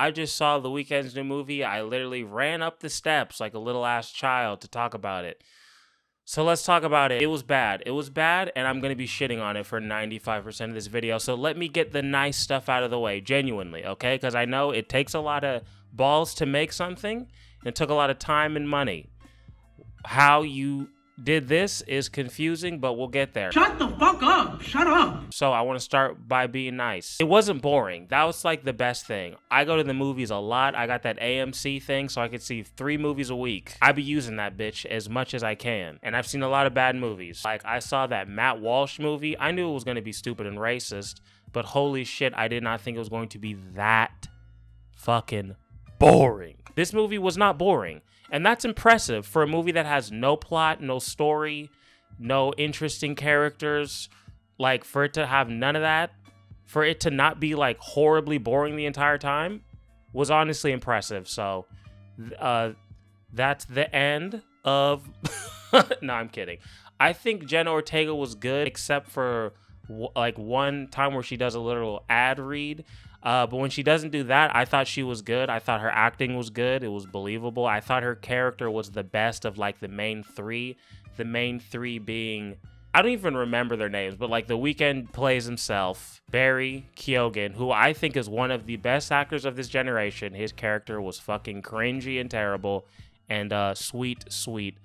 I just saw The Weeknd's new movie. I literally ran up the steps like a little ass child to talk about it. So let's talk about it. It was bad. It was bad, and I'm going to be shitting on it for 95% of this video. So let me get the nice stuff out of the way, genuinely, okay? Because I know it takes a lot of balls to make something, and it took a lot of time and money. How you did this is confusing, but we'll get there. Shut the fuck up. Shut up. So I want to start by being nice. It wasn't boring. That was like the best thing. I go to the movies a lot. I got that AMC thing, so I could see 3 movies a week. I be using that bitch as much as I can. And I've seen a lot of bad movies. Like, I saw that Matt Walsh movie. I knew it was going to be stupid and racist, but holy shit, I did not think it was going to be that fucking boring. This movie was not boring. And that's impressive for a movie that has no plot, no story, no interesting characters. Like, for it to have none of that, for it to not be like horribly boring the entire time, was honestly impressive. So that's the end of... No, I'm kidding. I think Jenna Ortega was good, except for like one time where she does a literal ad read. But when she doesn't do that, I thought she was good. I thought her acting was good. It was believable. I thought her character was the best of like the main 3. The main 3 being, I don't even remember their names, but like The Weeknd plays himself, Barry Keoghan, who I think is one of the best actors of this generation. His character was fucking cringy and terrible. And sweet, sweet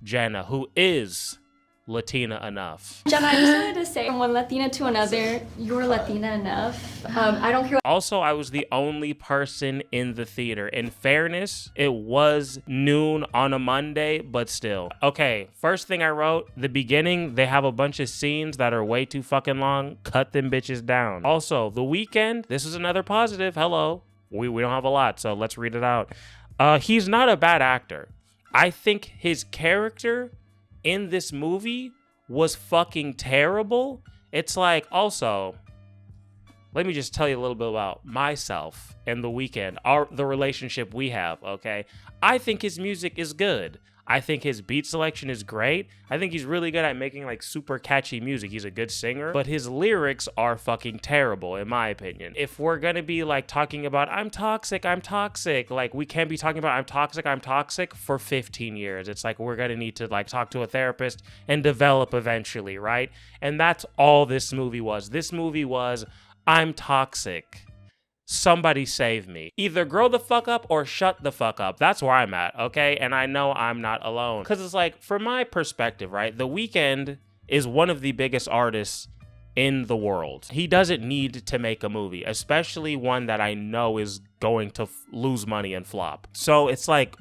Jenna, who is Latina enough. Jenna, I just wanted to say, from one Latina to another, you're Latina enough. I don't care. Also, I was the only person in the theater. In fairness, it was noon on a Monday, but still. Okay, first thing I wrote, the beginning, they have a bunch of scenes that are way too fucking long. Cut them bitches down. Also, The Weeknd, this is another positive. Hello. We don't have a lot, so let's read it out. He's not a bad actor. I think his character in this movie was fucking terrible. It's like, also, let me just tell you a little bit about myself and The Weeknd, the relationship we have, okay? I think his music is good. I think his beat selection is great. I think he's really good at making like super catchy music. He's a good singer, but his lyrics are fucking terrible in my opinion. If we're gonna be like talking about I'm toxic, like we can't be talking about I'm toxic for 15 years. It's like we're gonna need to like talk to a therapist and develop eventually, right? And that's all this movie was. This movie was I'm toxic. Somebody save me. Either grow the fuck up or shut the fuck up. That's where I'm at, okay? And I know I'm not alone. Because it's like, from my perspective, right? The Weeknd is one of the biggest artists in the world. He doesn't need to make a movie, especially one that I know is going to lose money and flop. So it's like,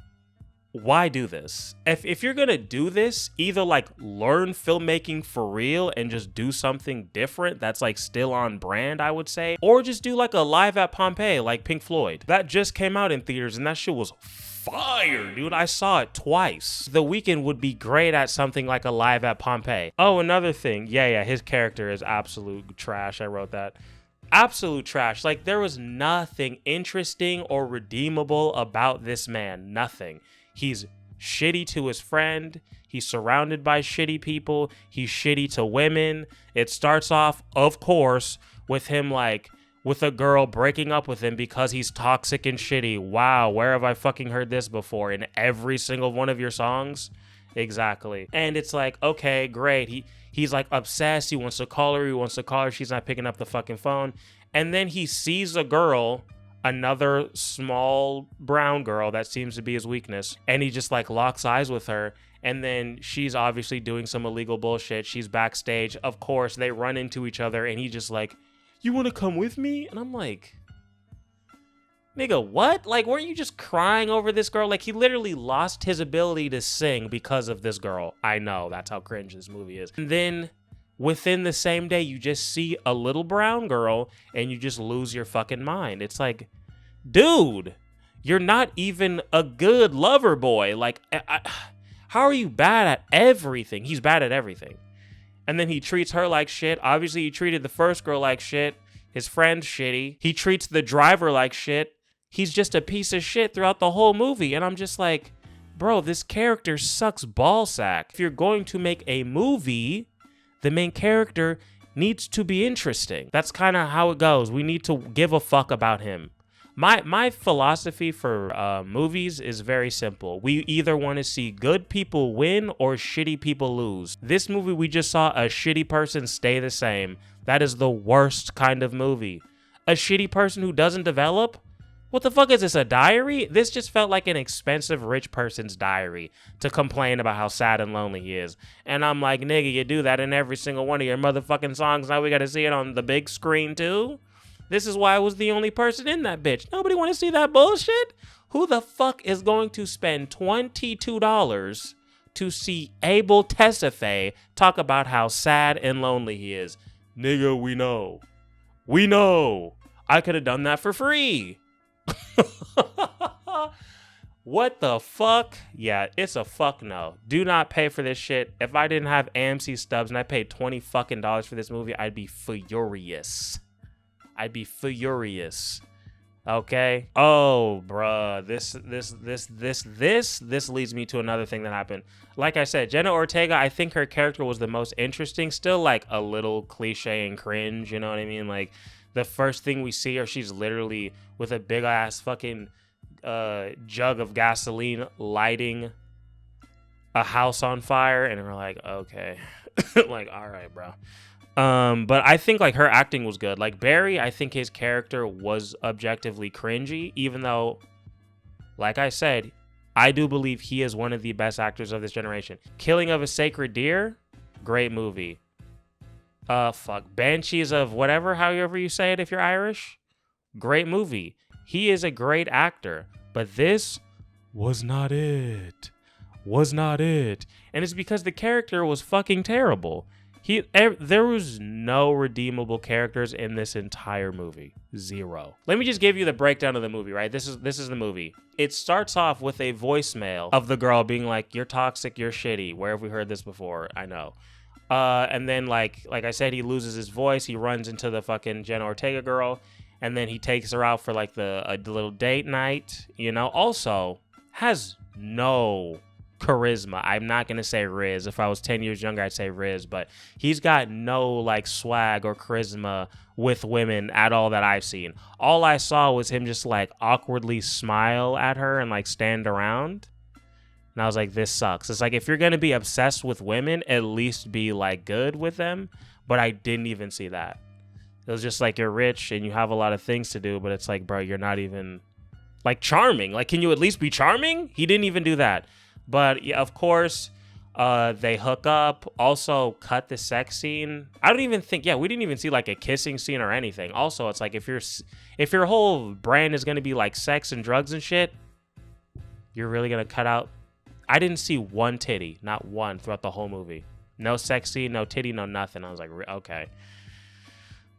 why do this? If you're gonna do this, either like learn filmmaking for real and just do something different that's like still on brand, I would say, or just do like a Live at Pompeii like Pink Floyd. That just came out in theaters and that shit was fire, dude. I saw it twice. The Weeknd would be great at something like a Live at Pompeii. Oh, another thing. Yeah, his character is absolute trash. I wrote that. Absolute trash. Like, there was nothing interesting or redeemable about this man. Nothing. He's shitty to his friend. He's surrounded by shitty people. He's shitty to women. It starts off, of course, with him like with a girl breaking up with him because he's toxic and shitty. Wow, where have I fucking heard this before? In every single one of your songs? Exactly. And it's like, okay, great. He's like obsessed. He wants to call her. She's not picking up the fucking phone. And then he sees a girl, another small brown girl that seems to be his weakness, and he just like locks eyes with her, and then she's obviously doing some illegal bullshit. She's backstage. Of course, they run into each other, and he just like, you want to come with me? And I'm like, nigga, what? Like, weren't you just crying over this girl? Like, he literally lost his ability to sing because of this girl. I know, that's how cringe this movie is. And then within the same day, you just see a little brown girl and you just lose your fucking mind. It's like, dude, you're not even a good lover boy. Like, how are you bad at everything? He's bad at everything. And then he treats her like shit. Obviously, he treated the first girl like shit. His friend's shitty. He treats the driver like shit. He's just a piece of shit throughout the whole movie. And I'm just like, bro, this character sucks ballsack. If you're going to make a movie, the main character needs to be interesting. That's kind of how it goes. We need to give a fuck about him. My philosophy for movies is very simple. We either want to see good people win or shitty people lose. This movie, we just saw a shitty person stay the same. That is the worst kind of movie. A shitty person who doesn't develop? What the fuck is this, a diary? This just felt like an expensive rich person's diary to complain about how sad and lonely he is. And I'm like, nigga, you do that in every single one of your motherfucking songs. Now we gotta see it on the big screen too? This is why I was the only person in that bitch. Nobody want to see that bullshit? Who the fuck is going to spend $22 to see Abel Tesfaye talk about how sad and lonely he is? Nigga, we know. We know. I could have done that for free. What the fuck? Yeah, it's a fuck no. Do not pay for this shit. If I didn't have AMC stubs and I paid $20 fucking for this movie, I'd be furious. I'd be furious. Okay? Oh, bruh. This leads me to another thing that happened. Like I said, Jenna Ortega, I think her character was the most interesting. Still, like, a little cliche and cringe, you know what I mean? Like, the first thing we see her, she's literally with a big-ass fucking jug of gasoline lighting a house on fire. And we're like, okay. Like, all right, bro. But I think like her acting was good. Like Barry, I think his character was objectively cringy, even though, like I said, I do believe he is one of the best actors of this generation. Killing of a Sacred Deer, great movie. Banshees of whatever, however you say it if you're Irish, great movie. He is a great actor, but this was not it. Was not it. And it's because the character was fucking terrible. There was no redeemable characters in this entire movie. Zero. Let me just give you the breakdown of the movie, right? This is the movie. It starts off with a voicemail of the girl being like, "You're toxic, you're shitty." Where have we heard this before? I know. And then like I said, he loses his voice. He runs into the fucking Jenna Ortega girl, and then he takes her out for like a little date night. You know. Also has no charisma. I'm not gonna say Riz. If I was 10 years younger, I'd say Riz, but he's got no like swag or charisma with women at all that I've seen. All I saw was him just like awkwardly smile at her and like stand around. And I was like, this sucks. It's like, if you're gonna be obsessed with women, at least be like good with them. But I didn't even see that. It was just like, you're rich and you have a lot of things to do, but it's like, bro, you're not even like charming. Like, can you at least be charming? He didn't even do that. But yeah, of course, they hook up. Also, cut the sex scene. I don't even think. Yeah, we didn't even see like a kissing scene or anything. Also, it's like if your whole brand is gonna be like sex and drugs and shit, you're really gonna cut out. I didn't see one titty, not one, throughout the whole movie. No sex scene, no titty, no nothing. I was like, okay,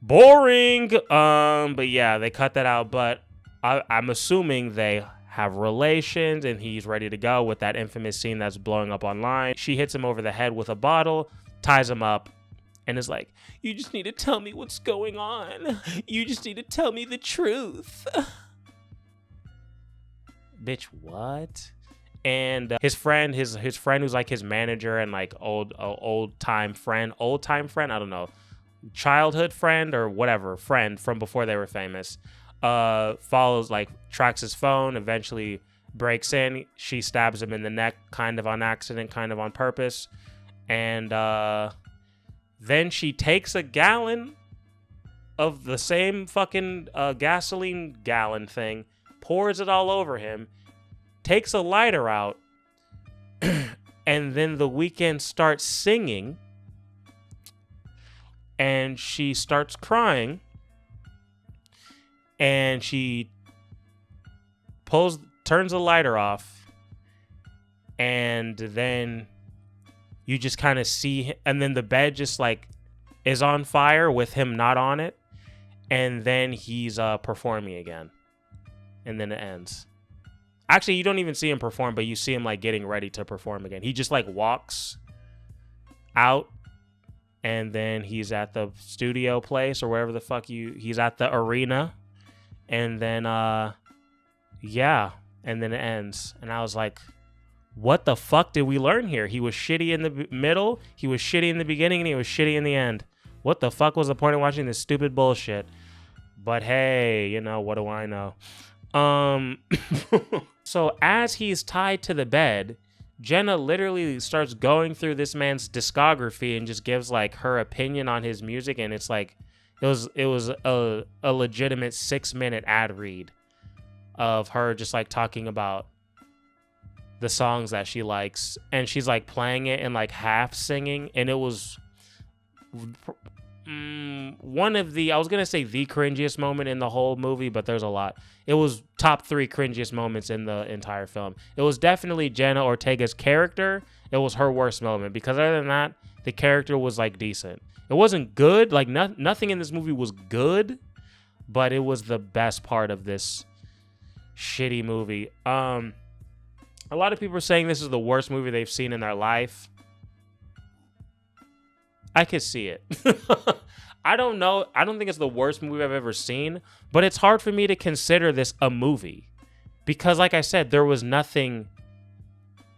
boring. But yeah, they cut that out. But I'm assuming they have relations and he's ready to go with that infamous scene that's blowing up online. She hits him over the head with a bottle, ties him up, and is like, "You just need to tell me what's going on. You just need to tell me the truth." Bitch, what? And his friend who's like his manager and like old time friend, I don't know, childhood friend or whatever, friend from before they were famous, follows, like, tracks his phone, eventually breaks in. She stabs him in the neck, kind of on accident, kind of on purpose. And then she takes a gallon of the same fucking gasoline gallon thing, pours it all over him, takes a lighter out, and then The Weeknd starts singing, and she starts crying. And she turns the lighter off, and then you just kind of see, and then the bed just like is on fire with him not on it, and then he's performing again, and then it ends. Actually, you don't even see him perform, but you see him like getting ready to perform again. He just like walks out, and then he's at the studio place or wherever the fuck he's at the arena. And then, yeah, and then it ends. And I was like, what the fuck did we learn here? He was shitty in the middle, he was shitty in the beginning, and he was shitty in the end. What the fuck was the point of watching this stupid bullshit? But hey, you know, what do I know? So as he's tied to the bed, Jenna literally starts going through this man's discography and just gives like her opinion on his music, and it's like it was a legitimate 6-minute ad read of her just like talking about the songs that she likes, and she's like playing it and like half singing, and it was one of the, I was gonna say the cringiest moment in the whole movie, but there's a lot. It was top 3 cringiest moments in the entire film. It was definitely Jenna Ortega's character. It was her worst moment, because other than that, the character was like decent. It wasn't good, like nothing in this movie was good, but it was the best part of this shitty movie. A lot of people are saying this is the worst movie they've seen in their life. I could see it. I don't know. I don't think it's the worst movie I've ever seen, but it's hard for me to consider this a movie because, like I said, there was nothing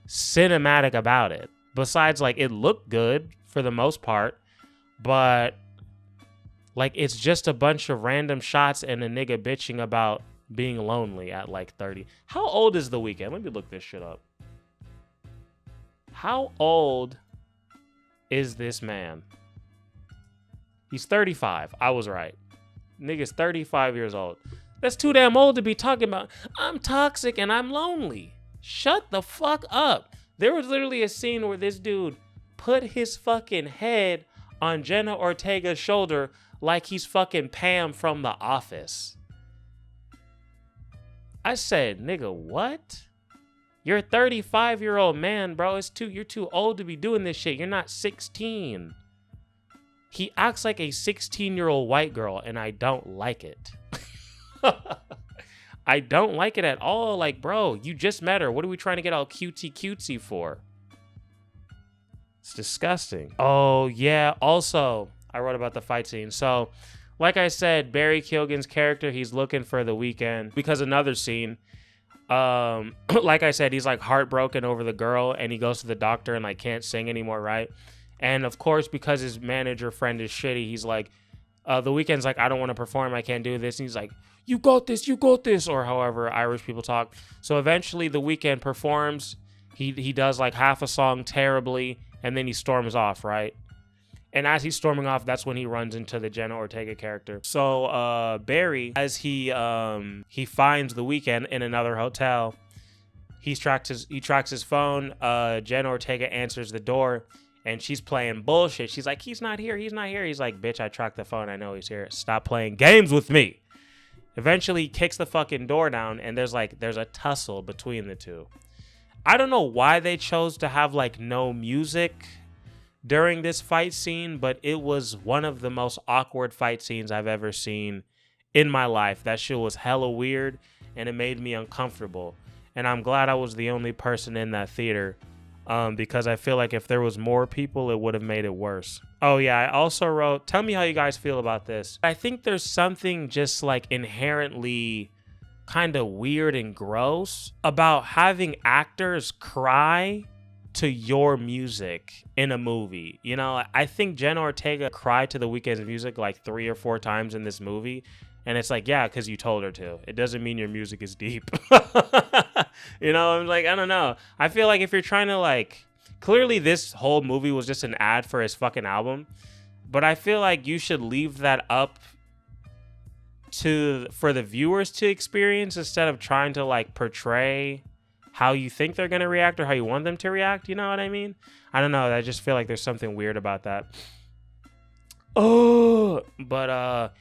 cinematic about it besides like it looked good for the most part, but like it's just a bunch of random shots and a nigga bitching about being lonely at like 30. How old is The Weeknd? Let me look this shit up. How old is this man? He's 35. I was right. Nigga's 35 years old. That's too damn old to be talking about, I'm toxic and I'm lonely. Shut the fuck up. There was literally a scene where this dude put his fucking head on Jenna Ortega's shoulder like he's fucking Pam from The Office. I said, nigga, what? You're a 35-year-old man, bro. You're too old to be doing this shit. You're not 16. He acts like a 16-year-old white girl, and I don't like it. I don't like it at all. Like, bro, you just met her. What are we trying to get all cutesy for? It's disgusting. Oh, yeah. Also, I wrote about the fight scene. So, like I said, Barry Keoghan's character, he's looking for The Weeknd because another scene, like I said, he's like heartbroken over the girl, and he goes to the doctor and like can't sing anymore, right? And of course, because his manager friend is shitty, he's like, The Weeknd's like, I don't want to perform, I can't do this. And he's like, you got this, or however Irish people talk. So eventually The Weeknd performs. He does like half a song terribly, and then he storms off, right? And as he's storming off, that's when he runs into the Jenna Ortega character. So Barry, as he finds The Weeknd in another hotel, he tracks his phone. Jenna Ortega answers the door, and she's playing bullshit. She's like, he's not here. He's like, bitch, I tracked the phone. I know he's here. Stop playing games with me. Eventually, he kicks the fucking door down, and there's a tussle between the two. I don't know why they chose to have like no music during this fight scene, but it was one of the most awkward fight scenes I've ever seen in my life. That shit was hella weird, and it made me uncomfortable. And I'm glad I was the only person in that theater, because I feel like if there was more people, it would have made it worse. Oh yeah, I also wrote, tell me how you guys feel about this. I think there's something just like inherently kind of weird and gross about having actors cry to your music in a movie. You know, I think Jenna Ortega cried to The Weeknd's music like 3 or 4 times in this movie. And it's like, yeah, because you told her to. It doesn't mean your music is deep. You know, I'm like, I don't know. I feel like if you're trying to like, clearly this whole movie was just an ad for his fucking album. But I feel like you should leave that up for the viewers to experience instead of trying to like portray how you think they're going to react or how you want them to react. You know what I mean? I don't know. I just feel like there's something weird about that. Oh, but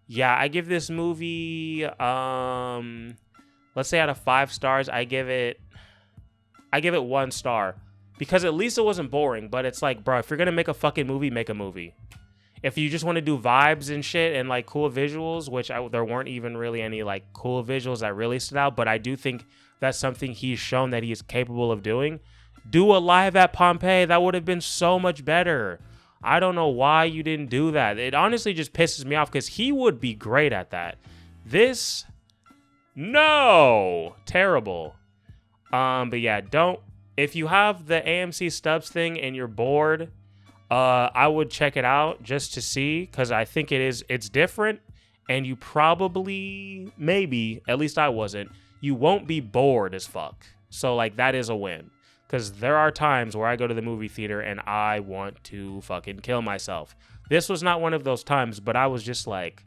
yeah, I give this movie, let's say out of 5 stars, I give it 1 star, because at least it wasn't boring. But it's like, bro, if you're going to make a fucking movie, make a movie. If you just want to do vibes and shit and like cool visuals, which there weren't even really any like cool visuals that really stood out, but I do think that's something he's shown that he is capable of doing. Do a live at Pompeii. That would have been so much better. I don't know why you didn't do that. It honestly just pisses me off because he would be great at that. This, no, terrible. But yeah, if you have the AMC Stubs thing and you're bored, I would check it out just to see, because I think it's different and you probably, maybe, at least I wasn't, you won't be bored as fuck. So like that is a win. Because there are times where I go to the movie theater and I want to fucking kill myself. This was not one of those times, but I was just like,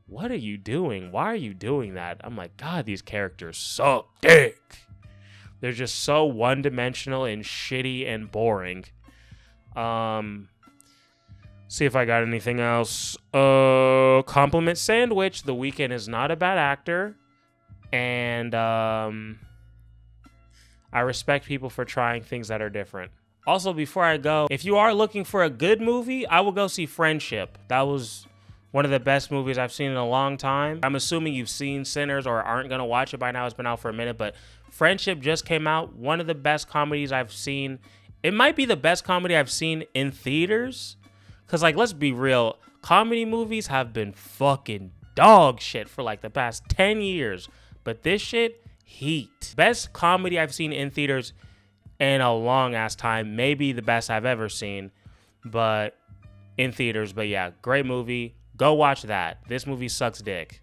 what are you doing? Why are you doing that? I'm like, God, these characters suck dick. They're just so one-dimensional and shitty and boring. See if I got anything else. Compliment Sandwich. The Weeknd is not a bad actor. And I respect people for trying things that are different. Also, before I go, if you are looking for a good movie, I will go see Friendship. That was one of the best movies I've seen in a long time. I'm assuming you've seen Sinners or aren't going to watch it by now. It's been out for a minute, but Friendship just came out. One of the best comedies I've seen. It might be the best comedy I've seen in theaters. Because, like, let's be real. Comedy movies have been fucking dog shit for, like, the past 10 years. But this shit, heat. Best comedy I've seen in theaters in a long-ass time. Maybe the best I've ever seen. But in theaters. But, yeah, great movie. Go watch that. This movie sucks dick.